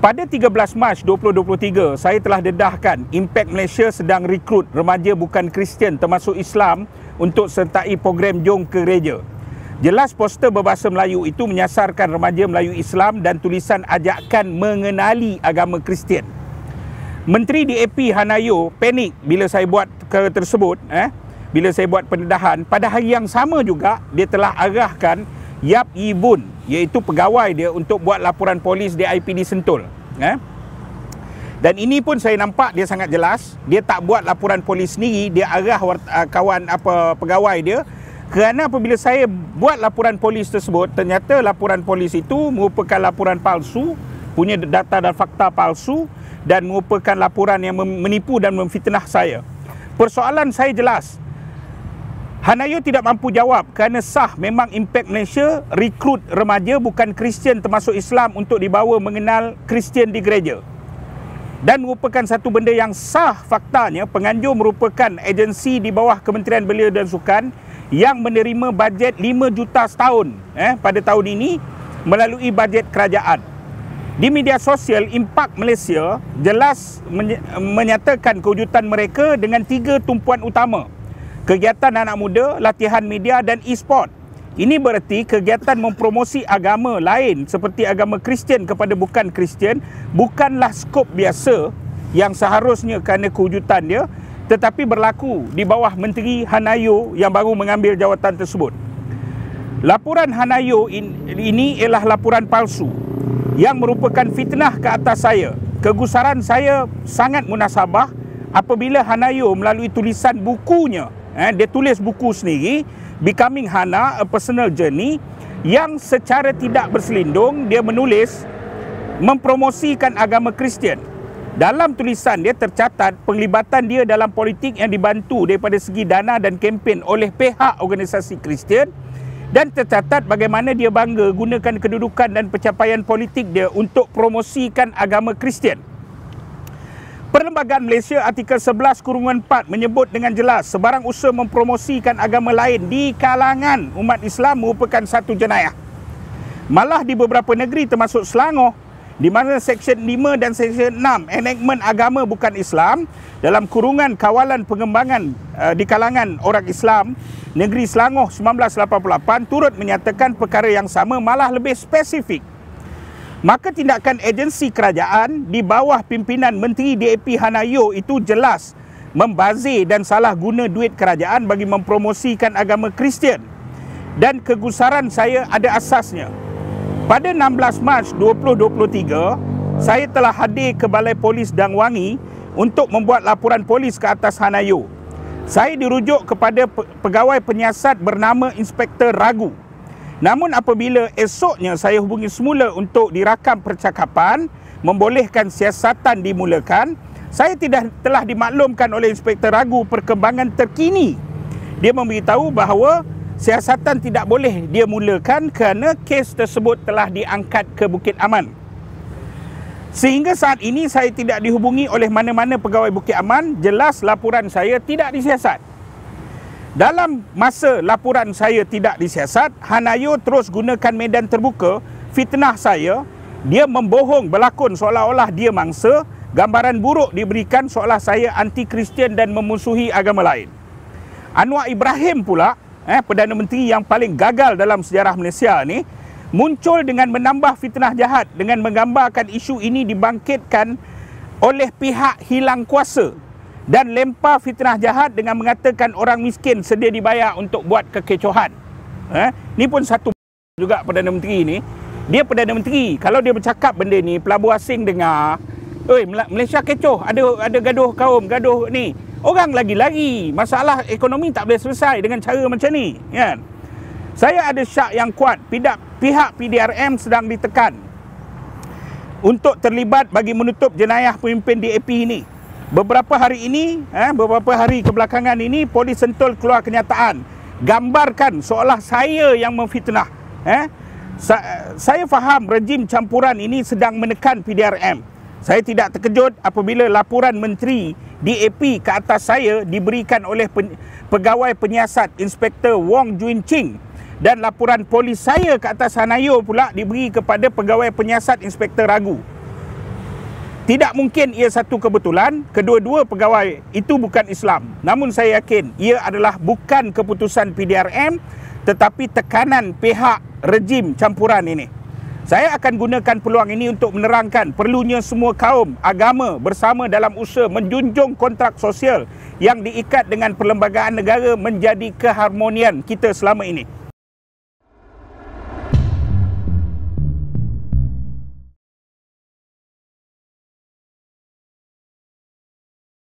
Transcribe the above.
Pada 13 Mac 2023, saya telah dedahkan Impact Malaysia sedang rekrut remaja bukan Kristian termasuk Islam untuk sertai program Jom ke Gereja. Jelas poster berbahasa Melayu itu menyasarkan remaja Melayu Islam dan tulisan ajakan mengenali agama Kristian. Menteri DAP Hanayo panik bila saya buat perkara tersebut, bila saya buat pendedahan. Pada hari yang sama juga, dia telah arahkan Yap Yibun, iaitu pegawai dia, untuk buat laporan polis di IPD Sentul. Dan ini pun saya nampak dia sangat jelas. Dia tak buat laporan polis sendiri, dia arah pegawai dia. Kerana apabila saya buat laporan polis tersebut, ternyata laporan polis itu merupakan laporan palsu, punya data dan fakta palsu, dan merupakan laporan yang menipu dan memfitnah saya. Persoalan saya jelas. Hanayo tidak mampu jawab kerana sah memang Impact Malaysia rekrut remaja bukan Kristian termasuk Islam untuk dibawa mengenal Kristian di gereja. Dan merupakan satu benda yang sah faktanya, penganjur merupakan agensi di bawah Kementerian Belia dan Sukan yang menerima bajet 5 juta setahun pada tahun ini melalui bajet kerajaan. Di media sosial, Impact Malaysia jelas menyatakan kewujudan mereka dengan 3 tumpuan utama: kegiatan anak muda, latihan media dan e-sport. Ini bererti kegiatan mempromosi agama lain seperti agama Kristian kepada bukan Kristian bukanlah skop biasa yang seharusnya kerana kewujudan dia, tetapi berlaku di bawah Menteri Hanayo yang baru mengambil jawatan tersebut. Laporan Hanayo ini ialah laporan palsu yang merupakan fitnah ke atas saya. Kegusaran saya sangat munasabah apabila Hanayo melalui tulisan bukunya, dia tulis buku sendiri, Becoming Hana, A Personal Journey, yang secara tidak berselindung dia menulis mempromosikan agama Kristian. Dalam tulisan dia tercatat penglibatan dia dalam politik yang dibantu daripada segi dana dan kempen oleh pihak organisasi Kristian, dan tercatat bagaimana dia bangga gunakan kedudukan dan pencapaian politik dia untuk promosikan agama Kristian. Perlembagaan Malaysia artikel 11/4 menyebut dengan jelas sebarang usaha mempromosikan agama lain di kalangan umat Islam merupakan satu jenayah. Malah di beberapa negeri termasuk Selangor, di mana Seksyen 5 dan Seksyen 6 enakmen agama bukan Islam dalam kurungan kawalan pengembangan di kalangan orang Islam, negeri Selangor 1988 turut menyatakan perkara yang sama, malah lebih spesifik. Maka tindakan agensi kerajaan di bawah pimpinan Menteri DAP Hanayo itu jelas membazir dan salah guna duit kerajaan bagi mempromosikan agama Kristian. Dan kegusaran saya ada asasnya. Pada 16 Mac 2023, saya telah hadir ke Balai Polis Dang Wangi untuk membuat laporan polis ke atas Hanayo. Saya dirujuk kepada pegawai penyiasat bernama Inspektor Ragu. Namun apabila esoknya saya hubungi semula untuk dirakam percakapan, membolehkan siasatan dimulakan, saya telah dimaklumkan oleh Inspektor Ragu perkembangan terkini. Dia memberitahu bahawa siasatan tidak boleh dia mulakan kerana kes tersebut telah diangkat ke Bukit Aman. Sehingga saat ini saya tidak dihubungi oleh mana-mana pegawai Bukit Aman, jelas laporan saya tidak disiasat. Dalam masa laporan saya tidak disiasat, Hanayo terus gunakan medan terbuka fitnah saya. Dia membohong berlakon seolah-olah dia mangsa, gambaran buruk diberikan seolah saya anti-Kristian dan memusuhi agama lain. Anwar Ibrahim pula, Perdana Menteri yang paling gagal dalam sejarah Malaysia ni, muncul dengan menambah fitnah jahat dengan menggambarkan isu ini dibangkitkan oleh pihak hilang kuasa dan lempar fitnah jahat dengan mengatakan orang miskin sedia dibayar untuk buat kekecohan. Ni pun satu juga Perdana Menteri ni. Dia Perdana Menteri, kalau dia bercakap benda ni, pelabur asing dengar, "Oi, Malaysia kecoh, ada gaduh kaum, gaduh ni." Orang lagi-lagi, masalah ekonomi tak boleh selesai dengan cara macam ni, kan? Saya ada syak yang kuat pihak PDRM sedang ditekan untuk terlibat bagi menutup jenayah pemimpin DAP ini. Beberapa hari kebelakangan ini, Polis Sentul keluar kenyataan, gambarkan seolah saya yang memfitnah. Saya faham rejim campuran ini sedang menekan PDRM. Saya tidak terkejut apabila laporan Menteri DAP ke atas saya diberikan oleh pegawai penyiasat Inspektor Wong Juin Ching, dan laporan polis saya ke atas Hanayo pula diberi kepada pegawai penyiasat Inspektor Ragu. Tidak mungkin ia satu kebetulan, kedua-dua pegawai itu bukan Islam. Namun saya yakin ia adalah bukan keputusan PDRM tetapi tekanan pihak rejim campuran ini. Saya akan gunakan peluang ini untuk menerangkan perlunya semua kaum, agama bersama dalam usaha menjunjung kontrak sosial yang diikat dengan perlembagaan negara menjadi keharmonian kita selama ini.